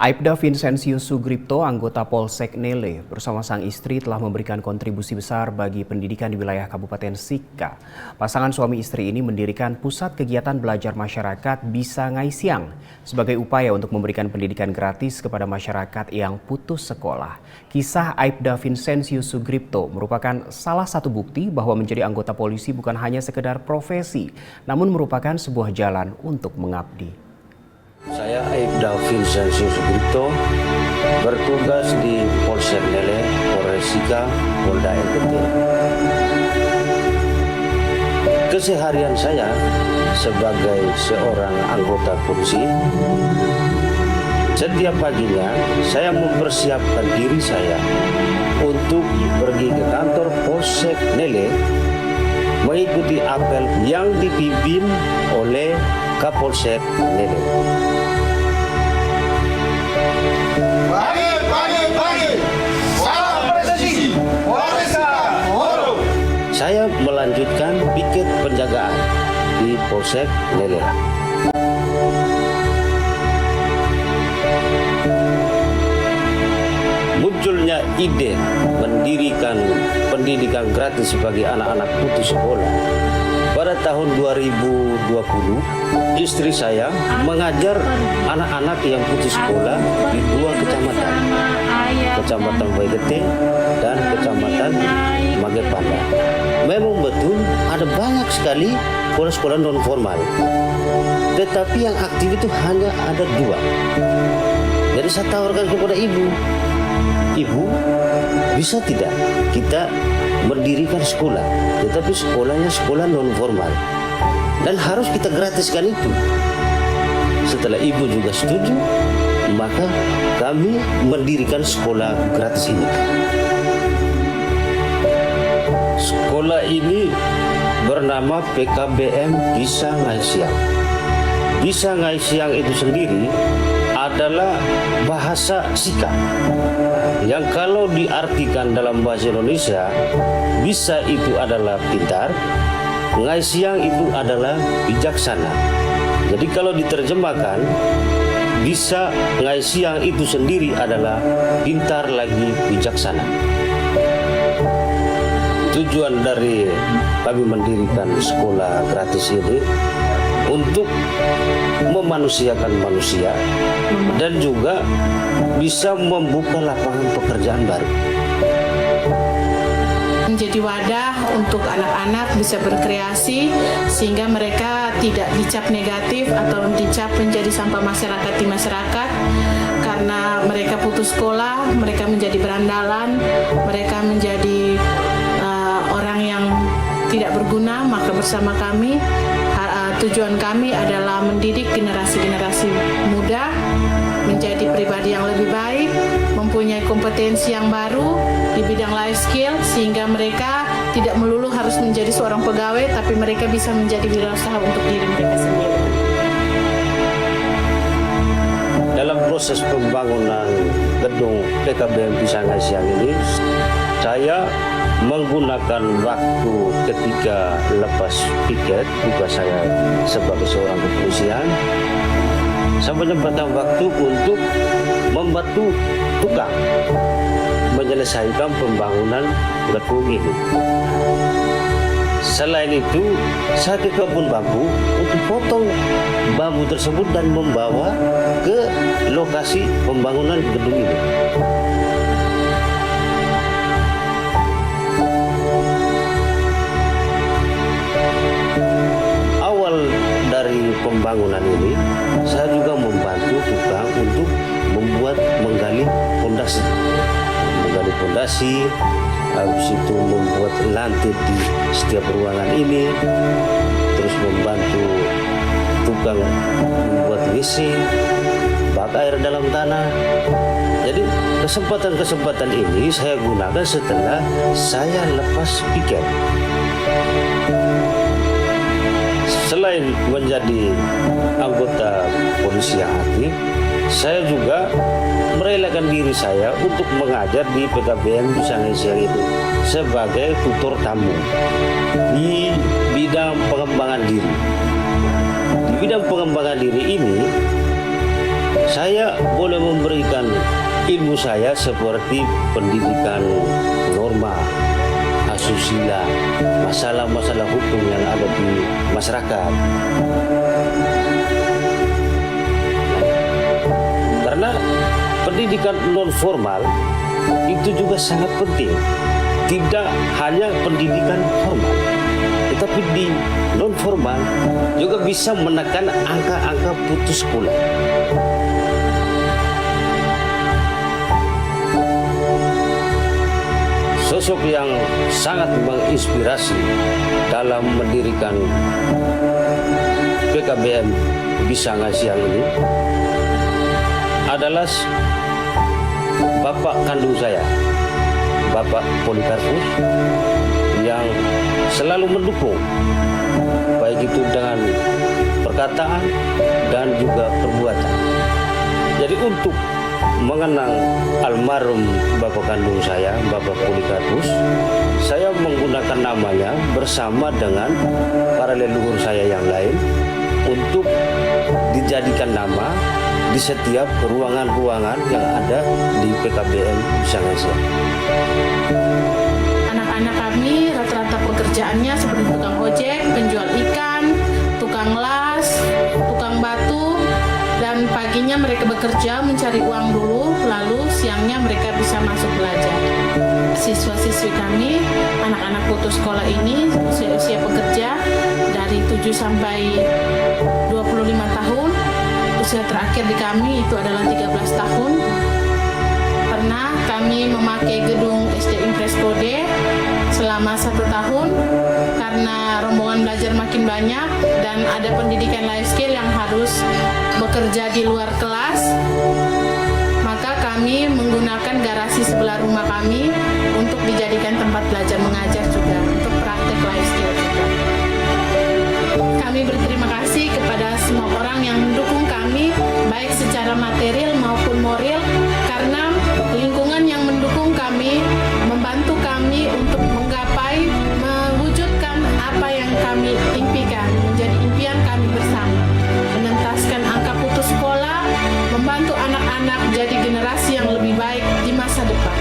Aibda Vincenzius Sugripto, anggota Polsek Nele, bersama sang istri telah memberikan kontribusi besar bagi pendidikan di wilayah Kabupaten Sika. Pasangan suami istri ini mendirikan pusat kegiatan belajar masyarakat Bisa Ngaisiang sebagai upaya untuk memberikan pendidikan gratis kepada masyarakat yang putus sekolah. Kisah Aibda Vincenzius Sugripto merupakan salah satu bukti bahwa menjadi anggota polisi bukan hanya sekedar profesi, namun merupakan sebuah jalan untuk mengabdi. Saya Aibda Vincenzius Sugripto, bertugas di Polsek Nele, Polres Sika, Polda NTT. Keseharian saya sebagai seorang anggota polisi, setiap paginya saya mempersiapkan diri saya untuk pergi ke kantor Polsek Nele mengikuti apel yang dipimpin oleh Kapolsek Nele. Saya melanjutkan piket penjagaan di Polsek Nele. Munculnya ide mendirikan pendidikan gratis bagi anak-anak putus sekolah. Pada tahun 2020, istri saya mengajar anak-anak yang putus sekolah di dua kecamatan, Kecamatan Baigete dan Kecamatan Magepanda. Memang betul ada banyak sekali sekolah-sekolah non formal, tetapi yang aktif itu hanya ada dua. Jadi saya tawarkan kepada ibu, bisa tidak kita mendirikan sekolah, tetapi sekolahnya sekolah non formal dan harus kita gratiskan itu. Setelah ibu juga setuju, maka kami mendirikan sekolah gratis ini. Sekolah ini bernama PKBM Bisa Ngaisiang. Bisa Ngaisiang itu sendiri adalah bahasa Sika yang kalau diartikan dalam bahasa Indonesia, bisa itu adalah pintar, ngaisiang itu adalah bijaksana. Jadi kalau diterjemahkan, bisa ngaisiang itu sendiri adalah pintar lagi bijaksana. Tujuan dari kami mendirikan sekolah gratis ini untuk memanusiakan manusia dan juga bisa membuka lapangan pekerjaan baru. Menjadi wadah untuk anak-anak bisa berkreasi sehingga mereka tidak dicap negatif atau dicap menjadi sampah masyarakat di masyarakat karena mereka putus sekolah, mereka menjadi berandalan, mereka menjadi orang yang tidak berguna. Maka bersama kami tujuan kami adalah mendidik generasi-generasi muda menjadi pribadi yang lebih baik, mempunyai kompetensi yang baru di bidang life skill sehingga mereka tidak melulu harus menjadi seorang pegawai, tapi mereka bisa menjadi wirausaha untuk diri mereka sendiri. Dalam proses pembangunan gedung PKBM Bisa Ngaisiang ini, saya menggunakan waktu ketika lepas piket tugas saya sebagai seorang kepolisian, saya menyempatkan waktu untuk membantu tukang menyelesaikan pembangunan gedung ini. Selain itu, saya ke kebun bambu untuk potong bambu tersebut dan membawa ke lokasi pembangunan gedung ini. Dari pembangunan ini, saya juga membantu tukang untuk menggali fondasi, habis itu membuat lantai di setiap ruangan ini, terus membantu tukang membuat WC, bak air dalam tanah. Jadi kesempatan-kesempatan ini saya gunakan setelah saya lepas piket. Selain menjadi anggota polisi yang aktif, saya juga merelakan diri saya untuk mengajar di PKBM Bisa Ngaisiang itu sebagai tutor tamu di bidang pengembangan diri. Di bidang pengembangan diri ini, saya boleh memberikan ilmu saya seperti pendidikan norma, asusila, masalah-masalah hukum yang ada di masyarakat. Karena pendidikan non formal itu juga sangat penting. Tidak hanya pendidikan formal, tetapi di non formal juga bisa menekan angka-angka putus sekolah. Sosok yang sangat menginspirasi dalam mendirikan PKBM Bisanga Siang ini adalah bapak kandung saya, Bapak Polikarpus, yang selalu mendukung, baik itu dengan perkataan dan juga perbuatan. Jadi untuk mengenang almarhum bapak kandung saya, Bapak Polikarpus, saya menggunakan namanya bersama dengan para leluhur saya yang lain untuk dijadikan nama di setiap ruangan-ruangan yang ada di PKBM Bisanga Siang. Anak-anak kami rata-rata pekerjaannya seperti tukang ojek, penjual ikan, tukang las, tukang batu, dan paginya mereka bekerja mencari uang dulu, lalu siangnya mereka bisa masuk belajar. Siswa-siswi kami, anak-anak putus sekolah ini usia pekerja dari 7 sampai 25 tahun. Usia terakhir di kami itu adalah 13 tahun. Pernah kami memakai gedung SD Impres Kode selama 1 tahun karena rombongan belajar makin banyak dan ada pendidikan life skill yang harus bekerja di luar kelas. Maka kami menggunakan garasi sebelah rumah kami untuk dijadikan tempat belajar mengajar juga, untuk praktek life skill juga. Kami berterima kasih kepada semua orang yang mendukung kami, baik secara material maupun moral, karena lingkungan yang mendukung kami, membantu kami untuk menggapai, mewujudkan apa yang kami impikan, menjadi impian kami bersama. Menentaskan angka putus sekolah, membantu anak-anak jadi generasi yang lebih baik di masa depan.